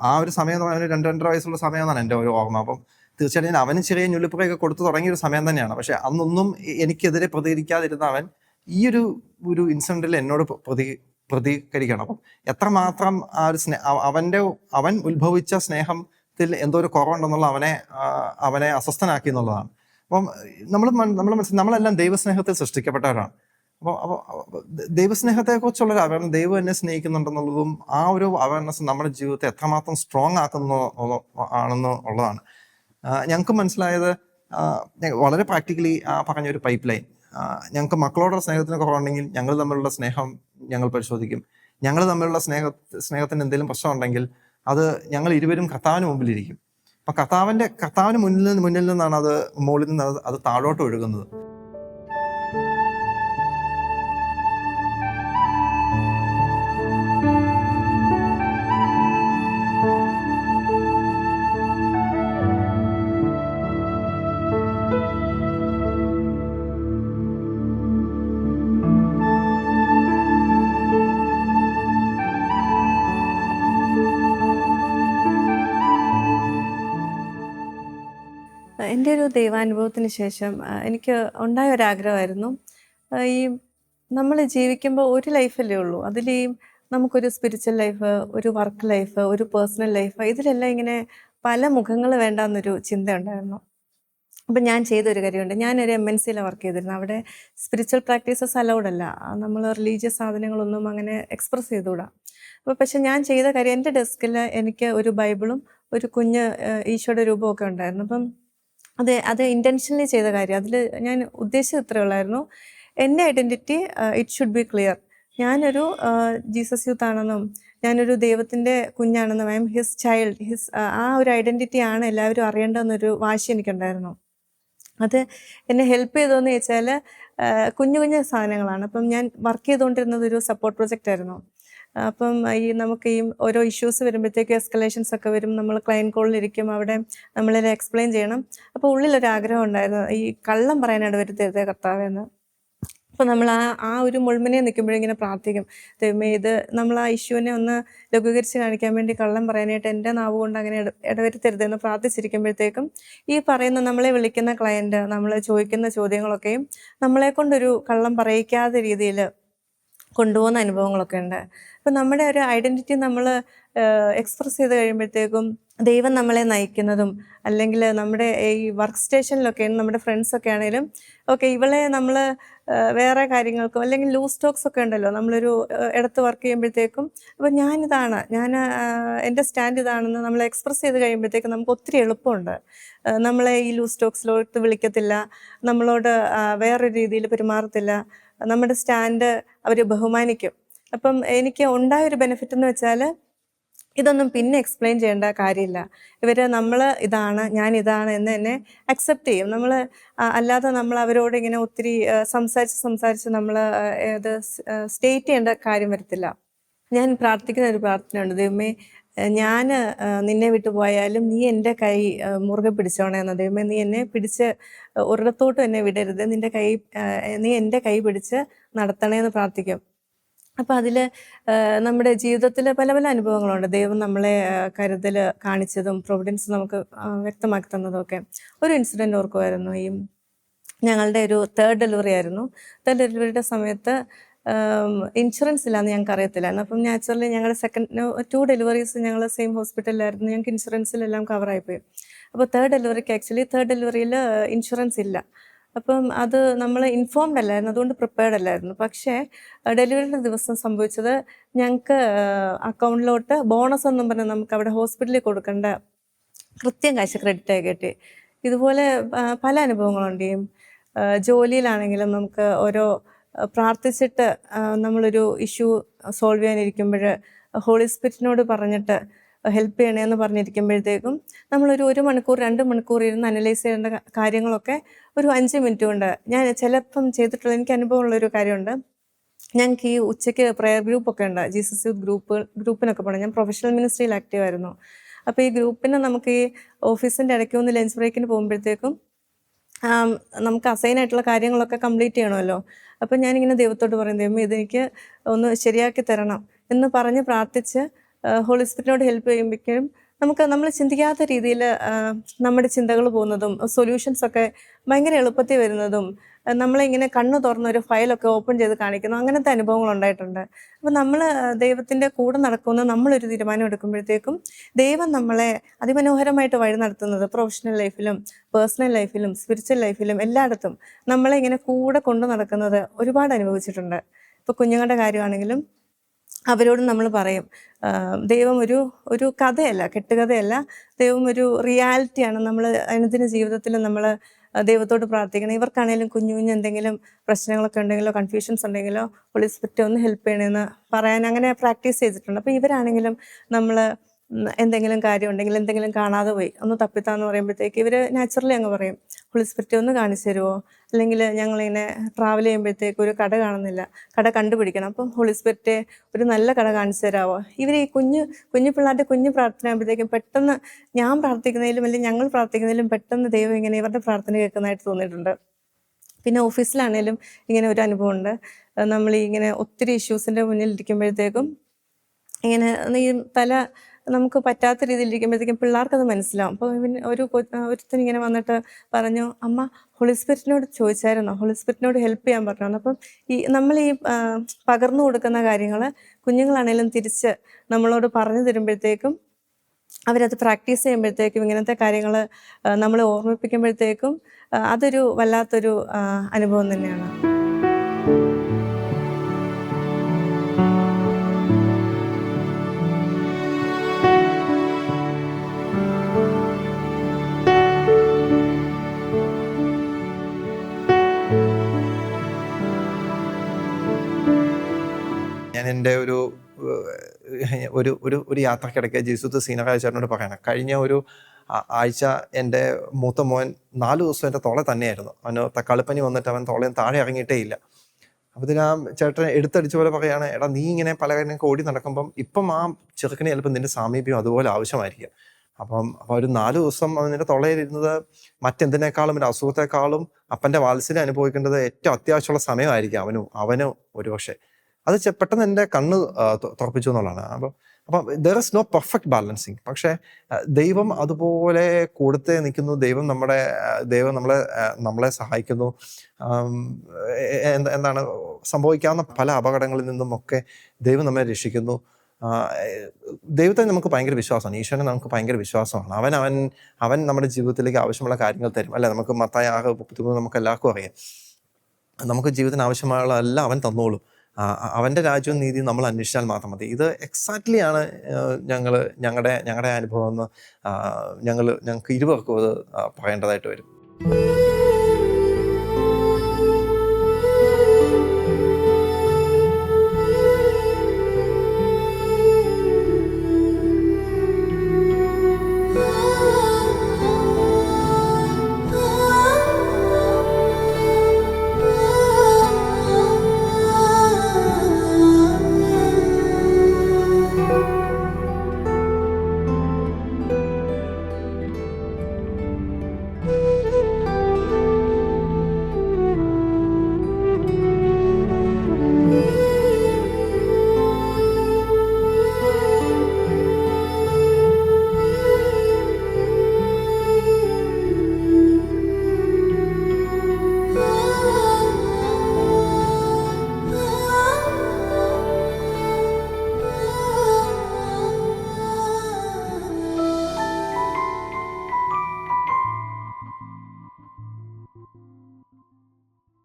ആ ഒരു സമയം എന്ന് പറയുന്നത് 2-2.5 വയസ്സുള്ള സമയമെന്നാണ് എൻ്റെ ഒരു ഓർമ്മ. അപ്പം തീർച്ചയായിട്ടും അവന് ചെറിയ ഞുള്ളിപ്പുറയൊക്കെ കൊടുത്തു തുടങ്ങിയൊരു സമയം തന്നെയാണ്. പക്ഷെ അന്നൊന്നും എനിക്കെതിരെ പ്രതികരിക്കാതിരുന്ന അവൻ ഈ ഒരു ഇൻസിഡന്റിൽ എന്നോട് പ്രതികരിക്കണം. അപ്പം എത്രമാത്രം ആ ഒരു അവൻ ഉത്ഭവിച്ച സ്നേഹത്തിൽ എന്തോ ഒരു കുറവുണ്ടെന്നുള്ള അവനെ അസ്വസ്ഥനാക്കി എന്നുള്ളതാണ്. അപ്പം നമ്മളെല്ലാം ദൈവസ്നേഹത്തിൽ സൃഷ്ടിക്കപ്പെട്ടവരാണ്. അപ്പോൾ ദൈവസ്നേഹത്തെക്കുറിച്ചുള്ള ഒരു അവയർനെസ്, ദൈവം എന്നെ സ്നേഹിക്കുന്നുണ്ടെന്നുള്ളതും ആ ഒരു അവയർനെസ് നമ്മുടെ ജീവിതത്തെ എത്രമാത്രം സ്ട്രോങ് ആണെന്ന് ഉള്ളതാണ്. ഞങ്ങൾക്ക് മനസ്സിലായത് വളരെ പ്രാക്ടിക്കലി പറഞ്ഞൊരു പൈപ്പ് ലൈൻ. ഞങ്ങൾക്ക് മക്കളോടുള്ള സ്നേഹത്തിന് കുറവുണ്ടെങ്കിൽ ഞങ്ങൾ തമ്മിലുള്ള സ്നേഹം ഞങ്ങൾ പരിശോധിക്കും. ഞങ്ങൾ തമ്മിലുള്ള സ്നേഹത്തിന് എന്തെങ്കിലും പ്രശ്നമുണ്ടെങ്കിൽ അത് ഞങ്ങൾ ഇരുവരും കർത്താവിന് മുമ്പിലിരിക്കും. അപ്പം കർത്താവിന് മുന്നിൽ നിന്നാണ് അത് മുകളിൽ നിന്ന് അത് താഴോട്ട് ഒഴുകുന്നത്. എൻ്റെ ഒരു ദൈവാനുഭവത്തിന് ശേഷം എനിക്ക് ഉണ്ടായ ഒരാഗ്രഹമായിരുന്നു, ഈ നമ്മൾ ജീവിക്കുമ്പോൾ ഒരു ലൈഫല്ലേ ഉള്ളൂ, അതിൽ നമുക്കൊരു സ്പിരിച്വൽ ലൈഫ്, ഒരു വർക്ക് ലൈഫ്, ഒരു പേഴ്സണൽ ലൈഫ്, ഇതിലെല്ലാം ഇങ്ങനെ പല മുഖങ്ങൾ വേണ്ടാന്നൊരു ചിന്തയുണ്ടായിരുന്നു. അപ്പം ഞാൻ ചെയ്തൊരു കാര്യമുണ്ട്. ഞാനൊരു MNCയിലാണ് വർക്ക് ചെയ്തിരുന്നത്. അവിടെ സ്പിരിച്വൽ പ്രാക്ടീസസ് അലൗഡ് അല്ല, നമ്മൾ റിലീജിയസ് സാധനങ്ങളൊന്നും അങ്ങനെ എക്സ്പ്രസ് ചെയ്തുകൂടാ. അപ്പോൾ പക്ഷെ ഞാൻ ചെയ്ത കാര്യം, എൻ്റെ ഡെസ്കിൽ എനിക്ക് ഒരു ബൈബിളും ഒരു കുഞ്ഞ് ഈശോയുടെ രൂപമൊക്കെ ഉണ്ടായിരുന്നു. അപ്പം അത് ഇൻറ്റൻഷനലി ചെയ്ത കാര്യം. അതിൽ ഞാൻ ഉദ്ദേശിച്ചത് ഇത്രയേ ഉള്ളായിരുന്നു, എൻ്റെ identity it should be clear. ഞാനൊരു ജീസസ് യൂത്ത് ആണെന്നും ഞാനൊരു ദൈവത്തിൻ്റെ കുഞ്ഞാണെന്നും ഐ എം ഹിസ് ചൈൽഡ്, ആ ഒരു ഐഡൻറ്റിറ്റി ആണ് എല്ലാവരും അറിയേണ്ടതെന്നൊരു വാശി എനിക്കുണ്ടായിരുന്നു. അത് എന്നെ ഹെൽപ്പ് ചെയ്തതെന്ന് ചോദിച്ചാൽ കുഞ്ഞു കുഞ്ഞു സാധനങ്ങളാണ്. അപ്പം ഞാൻ വർക്ക് ചെയ്തുകൊണ്ടിരുന്നത് ഒരു സപ്പോർട്ട് പ്രൊജക്റ്റ് ആയിരുന്നു. അപ്പം നമുക്ക് ഓരോ ഇഷ്യൂസ് വരുമ്പോഴത്തേക്ക് എസ്കലേഷൻസ് ഒക്കെ വരും, നമ്മൾ ക്ലയൻറ്റ് കോളിലിരിക്കും, അവിടെ നമ്മളെല്ലാം എക്സ്പ്ലെയിൻ ചെയ്യണം. അപ്പോൾ ഉള്ളിലൊരാഗ്രഹം ഉണ്ടായിരുന്നു, ഈ കള്ളം പറയാനായിട്ട് വരുത്തരുതേ കർത്താവെന്ന്. അപ്പോൾ നമ്മൾ ആ ഒരു മുൾമുനയെ നിൽക്കുമ്പോഴിങ്ങനെ പ്രാർത്ഥിക്കും, ദൈവമേ ഇത് നമ്മൾ ആ ഇഷ്യൂവിനെ ഒന്ന് ലഘൂകരിച്ച് കാണിക്കാൻ വേണ്ടി കള്ളം പറയാനായിട്ട് എൻ്റെ നാവ് കൊണ്ട് അങ്ങനെ ഇടവരുത്തരുതെന്ന് പ്രാർത്ഥിച്ചിരിക്കുമ്പോഴത്തേക്കും ഈ പറയുന്ന നമ്മളെ വിളിക്കുന്ന ക്ലയൻറ്റ്, നമ്മൾ ചോദിക്കുന്ന ചോദ്യങ്ങളൊക്കെയും നമ്മളെ കൊണ്ടൊരു കള്ളം പറയിക്കാത്ത രീതിയിൽ കൊണ്ടുപോകുന്ന അനുഭവങ്ങളൊക്കെ ഉണ്ട്. അപ്പം നമ്മുടെ ഒരു ഐഡൻറ്റിറ്റി നമ്മൾ എക്സ്പ്രസ് ചെയ്ത് കഴിയുമ്പോഴത്തേക്കും ദൈവം നമ്മളെ നയിക്കുന്നതും, അല്ലെങ്കിൽ നമ്മുടെ ഈ വർക്ക് സ്റ്റേഷനിലൊക്കെ നമ്മുടെ ഫ്രണ്ട്സൊക്കെ ആണെങ്കിലും ഓക്കെ ഇവളെ നമ്മൾ വേറെ കാര്യങ്ങൾക്കും അല്ലെങ്കിൽ ലൂസ് ടോക്സ് ഒക്കെ ഉണ്ടല്ലോ, നമ്മളൊരു ഇടത്ത് വർക്ക് ചെയ്യുമ്പോഴത്തേക്കും അപ്പോൾ ഞാൻ എൻ്റെ സ്റ്റാൻഡ് ഇതാണെന്ന് നമ്മൾ എക്സ്പ്രസ് ചെയ്ത് കഴിയുമ്പോഴത്തേക്കും നമുക്ക് ഒത്തിരി എളുപ്പമുണ്ട്. നമ്മളെ ഈ ലൂസ് ടോക്സിലോട്ട് വിളിക്കത്തില്ല, നമ്മളോട് വേറൊരു രീതിയിൽ പെരുമാറത്തില്ല, നമ്മുടെ സ്റ്റാൻഡ് അവർ ബഹുമാനിക്കും. അപ്പം എനിക്ക് ഉണ്ടായൊരു ബെനിഫിറ്റ് എന്ന് വെച്ചാൽ ഇതൊന്നും പിന്നെ എക്സ്പ്ലെയിൻ ചെയ്യേണ്ട കാര്യമില്ല. നമ്മൾ ഇതാണ്, ഞാൻ ഇതാണ് എന്ന് തന്നെ അക്സെപ്റ്റ് ചെയ്യും. അല്ലാതെ നമ്മൾ അവരോട് ഇങ്ങനെ ഒത്തിരി സംസാരിച്ച് നമ്മൾ ഇത് സ്റ്റേറ്റ് ചെയ്യേണ്ട കാര്യം വരത്തില്ല. ഞാൻ പ്രാർത്ഥിക്കുന്ന ഒരു പ്രാർത്ഥനയുണ്ട്, ദൈവമേ ഞാൻ നിന്നെ വിട്ടു പോയാലും നീ എൻ്റെ കൈ മുറുകെ പിടിച്ചോണേ എന്ന്. ദൈവമേ നീ എന്നെ പിടിച്ച് ഒരിടത്തോട്ടും എന്നെ വിടരുത്, നീ എൻ്റെ കൈ പിടിച്ച് നടത്തണേ എന്ന് പ്രാർത്ഥിക്കും. അപ്പോൾ അതിൽ നമ്മുടെ ജീവിതത്തിൽ പല പല അനുഭവങ്ങളുണ്ട്. ദൈവം നമ്മളെ കരുതൽ കാണിച്ചതും പ്രൊവിഡൻസ് നമുക്ക് വ്യക്തമാക്കി തന്നതുമൊക്കെ. ഒരു ഇൻസിഡൻറ്റ് ഓർക്കുമായിരുന്നു. ഞങ്ങളുടെ ഒരു തേർഡ് ഡെലിവറി ആയിരുന്നു. തേർഡ് ഡെലിവറിയുടെ സമയത്ത് ഇൻഷുറൻസ് ഇല്ലാന്ന് ഞങ്ങൾക്ക് അറിയത്തില്ലായിരുന്നു. അപ്പം നാച്ചുറലി ഞങ്ങളുടെ 2 ഡെലിവറീസ് ഞങ്ങൾ സെയിം ഹോസ്പിറ്റലിലായിരുന്നു. ഞങ്ങൾക്ക് ഇൻഷുറൻസിലെല്ലാം കവറായിപ്പോയി. അപ്പോൾ തേർഡ് ഡെലിവറിയിൽ ഇൻഷുറൻസ് ഇല്ല. അപ്പം അത് നമ്മൾ ഇൻഫോംഡ് അല്ലായിരുന്നു, അതുകൊണ്ട് പ്രിപ്പയർഡ് അല്ലായിരുന്നു. പക്ഷേ ഡെലിവറിയുടെ ദിവസം സംഭവിച്ചത്, ഞങ്ങൾക്ക് അക്കൗണ്ടിലോട്ട് ബോണസ് എന്നും പറഞ്ഞ് നമുക്ക് അവിടെ ഹോസ്പിറ്റലിൽ കൊടുക്കേണ്ട കൃത്യം കാശ് ക്രെഡിറ്റായി കിട്ടി. ഇതുപോലെ പല അനുഭവങ്ങളുണ്ട്. ജോലിയിലാണെങ്കിലും നമുക്ക് ഓരോ പ്രാർത്ഥിച്ചിട്ട് നമ്മളൊരു ഇഷ്യൂ സോൾവ് ചെയ്യാനിരിക്കുമ്പോൾ ഹോളി സ്പിരിറ്റിനോട് പറഞ്ഞിട്ട് ഹെൽപ്പ് ചെയ്യണമെന്ന് പറഞ്ഞിരിക്കുമ്പോഴത്തേക്കും നമ്മളൊരു 1 മണിക്കൂർ 2 മണിക്കൂർ ഇരുന്ന് അനലൈസ് ചെയ്യേണ്ട കാര്യങ്ങളൊക്കെ ഒരു 5 മിനിറ്റ് കൊണ്ട് ഞാൻ ചിലപ്പം ചെയ്തിട്ടുള്ള എനിക്ക് അനുഭവമുള്ളൊരു കാര്യമുണ്ട്. ഞങ്ങൾക്ക് ഈ ഉച്ചയ്ക്ക് പ്രെയർ ഗ്രൂപ്പൊക്കെ ഉണ്ട്, ജീസസ് യൂത്ത് ഗ്രൂപ്പിനൊക്കെ പോകണം. ഞാൻ പ്രൊഫഷണൽ മിനിസ്ട്രിയിൽ ആക്റ്റീവ് ആയിരുന്നു. അപ്പോൾ ഈ ഗ്രൂപ്പിന് നമുക്ക് ഈ ഓഫീസിൻ്റെ ഇടയ്ക്ക് ഒന്ന് ലഞ്ച് ബ്രേക്കിന് പോകുമ്പോഴത്തേക്കും നമുക്ക് അസൈൻ ആയിട്ടുള്ള കാര്യങ്ങളൊക്കെ കംപ്ലീറ്റ് ചെയ്യണമല്ലോ. അപ്പം ഞാനിങ്ങനെ ദൈവത്തോട് പറയും, ദൈവം ഇതെനിക്ക് ഒന്ന് ശരിയാക്കി തരണം എന്ന് പറഞ്ഞ് പ്രാർത്ഥിച്ച് ഹോളി സ്പിരിറ്റിനോട് ഹെൽപ്പ് ചെയ്യുമ്പോഴേക്കും നമ്മൾ ചിന്തിക്കാത്ത രീതിയിൽ നമ്മുടെ ചിന്തകൾ പോകുന്നതും സൊല്യൂഷൻസൊക്കെ ഭയങ്കര എളുപ്പത്തിൽ വരുന്നതും, നമ്മളിങ്ങനെ കണ്ണ് തുറന്ന് ഒരു ഫയലൊക്കെ ഓപ്പൺ ചെയ്ത് കാണിക്കുന്നു, അങ്ങനത്തെ അനുഭവങ്ങൾ ഉണ്ടായിട്ടുണ്ട്. അപ്പോൾ നമ്മൾ ദൈവത്തിൻ്റെ കൂടെ നടക്കുമെന്ന് നമ്മളൊരു തീരുമാനം എടുക്കുമ്പോഴത്തേക്കും ദൈവം നമ്മളെ അതിമനോഹരമായിട്ട് വഴി നടത്തുന്നത് പ്രൊഫഷണൽ ലൈഫിലും പേഴ്സണൽ ലൈഫിലും സ്പിരിച്വൽ ലൈഫിലും എല്ലായിടത്തും നമ്മളെ ഇങ്ങനെ കൂടെ കൊണ്ടു നടക്കുന്നത് ഒരുപാട് അനുഭവിച്ചിട്ടുണ്ട്. ഇപ്പോൾ കുഞ്ഞുങ്ങളുടെ കാര്യമാണെങ്കിലും അവരോടും നമ്മൾ പറയും, ദൈവം ഒരു കഥയല്ല, കെട്ടുകഥയല്ല, ദൈവം ഒരു റിയാലിറ്റിയാണ്. നമ്മൾ അനുദിന ജീവിതത്തിൽ നമ്മൾ ദൈവത്തോട് പ്രാർത്ഥിക്കണം. ഇവർക്കാണെങ്കിലും കുഞ്ഞു എന്തെങ്കിലും പ്രശ്നങ്ങളൊക്കെ ഉണ്ടെങ്കിലോ കൺഫ്യൂഷൻസ് ഉണ്ടെങ്കിലോ ഹോളി സ്പിരിറ്റ് ഒന്ന് ഹെൽപ്പ് ചെയ്യണമെന്ന് പറയാൻ അങ്ങനെ പ്രാക്ടീസ് ചെയ്തിട്ടുണ്ട്. അപ്പോൾ ഇവരാണെങ്കിലും നമ്മൾ എന്തെങ്കിലും കാര്യം ഉണ്ടെങ്കിൽ എന്തെങ്കിലും കാണാതെ പോയി ഒന്ന് തപ്പിത്താന്ന് പറയുമ്പോഴത്തേക്ക് ഇവർ നാച്ചുറലി അങ്ങ് പറയും, ഹോളി സ്പിരിറ്റ് ഒന്ന് കാണിച്ചു തരുമോ, അല്ലെങ്കിൽ ഞങ്ങളിങ്ങനെ ട്രാവൽ ചെയ്യുമ്പോഴത്തേക്ക് ഒരു കട കാണുന്നില്ല, കട കണ്ടുപിടിക്കണം, അപ്പം ഹോളി സ്പിരിറ്റ് ഒരു നല്ല കട കാണിച്ചു തരാമോ. ഇവർ ഈ കുഞ്ഞു പിള്ളേരുടെ കുഞ്ഞു പ്രാർത്ഥന ആകുമ്പോഴത്തേക്കും പെട്ടെന്ന് ഞാൻ പ്രാർത്ഥിക്കുന്നതിലും അല്ലെങ്കിൽ ഞങ്ങൾ പ്രാർത്ഥിക്കുന്നതിലും പെട്ടെന്ന് ദൈവം ഇങ്ങനെ ഇവരുടെ പ്രാർത്ഥന കേൾക്കുന്നതായിട്ട് തോന്നിയിട്ടുണ്ട്. പിന്നെ ഓഫീസിലാണേലും ഇങ്ങനെ ഒരു അനുഭവമുണ്ട്. നമ്മൾ ഇങ്ങനെ ഒത്തിരി ഇഷ്യൂസിൻ്റെ മുന്നിൽ ഇരിക്കുമ്പോഴത്തേക്കും ഇങ്ങനെ ഈ നമുക്ക് പറ്റാത്ത രീതിയിൽ ഇരിക്കുമ്പോഴത്തേക്കും പിള്ളേർക്കത് മനസ്സിലാവും. അപ്പോൾ ഒരുത്തൻ ഇങ്ങനെ വന്നിട്ട് പറഞ്ഞു, അമ്മ ഹോളി സ്പിരിറ്റിനോട് ചോദിച്ചായിരുന്നോ, ഹോളി സ്പിരിറ്റിനോട് ഹെൽപ്പ് ചെയ്യാൻ പറഞ്ഞു. അപ്പം നമ്മൾ പകർന്നു കൊടുക്കുന്ന കാര്യങ്ങൾ കുഞ്ഞുങ്ങളാണേലും തിരിച്ച് നമ്മളോട് പറഞ്ഞു തരുമ്പോഴത്തേക്കും അവരത് പ്രാക്ടീസ് ചെയ്യുമ്പോഴത്തേക്കും ഇങ്ങനത്തെ കാര്യങ്ങൾ നമ്മളെ ഓർമ്മിപ്പിക്കുമ്പോഴത്തേക്കും അതൊരു വല്ലാത്തൊരു അനുഭവം തന്നെയാണ്. ഞാൻ എൻ്റെ ഒരു യാത്രക്കിടയ്ക്ക് ജീസൂത്ത് സീനറായ ചേട്ടനോട് പറയണം, കഴിഞ്ഞ ഒരു ആഴ്ച എൻ്റെ മൂത്ത മോൻ 4 ദിവസം എൻ്റെ തോളെ തന്നെയായിരുന്നു. അവന് തക്കാളിപ്പനി വന്നിട്ട് അവൻ തോളയും താഴെ ഇറങ്ങിയിട്ടേ ഇല്ല. അപ്പോൾ ഇതിന് ആ ചേട്ടൻ എടുത്തടിച്ച പോലെ പറയുകയാണ്, എടാ നീ ഇങ്ങനെ പല കാര്യങ്ങൾക്ക് ഓടി നടക്കുമ്പം ഇപ്പം ആ ചെറുക്കന് ചിലപ്പോൾ നിൻ്റെ സാമീപ്യം അതുപോലെ ആവശ്യമായിരിക്കും. അപ്പോൾ ഒരു 4 ദിവസം അവൻ്റെ തൊള്ളയിലിരുന്നത് മറ്റെന്തിനേക്കാളും ഒരു അസുഖത്തെക്കാളും അപ്പൻ്റെ വാത്സല്യം അനുഭവിക്കേണ്ടത് ഏറ്റവും അത്യാവശ്യമുള്ള സമയമായിരിക്കും അവന് ഒരുപക്ഷെ. അത് പെട്ടെന്ന് എൻ്റെ കണ്ണ് തുറപ്പിച്ചു എന്നുള്ളതാണ്. അപ്പം there is no perfect balancing. പക്ഷേ ദൈവം അതുപോലെ കൂടത്തെ നിൽക്കുന്നു, ദൈവം നമ്മളെ സഹായിക്കുന്നു. എന്താണ് സംഭവിക്കാവുന്ന പല അപകടങ്ങളിൽ നിന്നുമൊക്കെ ദൈവം നമ്മെ രക്ഷിക്കുന്നു. ആ, ഏഹ്, ദൈവത്തെ നമുക്ക് ഭയങ്കര വിശ്വാസമാണ്, ഈശ്വരനെ നമുക്ക് ഭയങ്കര വിശ്വാസമാണ്. അവൻ നമ്മുടെ ജീവിതത്തിലേക്ക് ആവശ്യമുള്ള കാര്യങ്ങൾ തരും, അല്ലെ? നമുക്ക് മത്തായി 6:33 നമുക്ക് എല്ലാവർക്കും അറിയാം. നമുക്ക് ജീവിതത്തിന് ആവശ്യമുള്ള എല്ലാം അവൻ തന്നോളും. അവൻ്റെ രാജ്യവും നീതിയും നമ്മൾ അന്വേഷിച്ചാൽ മാത്രം മതി. ഇത് എക്സാക്ട്ലി ആണ് ഞങ്ങളുടെ അനുഭവം എന്ന് ഞങ്ങൾക്ക് ഇരുവർക്കും അത് പറയേണ്ടതായിട്ട് വരും.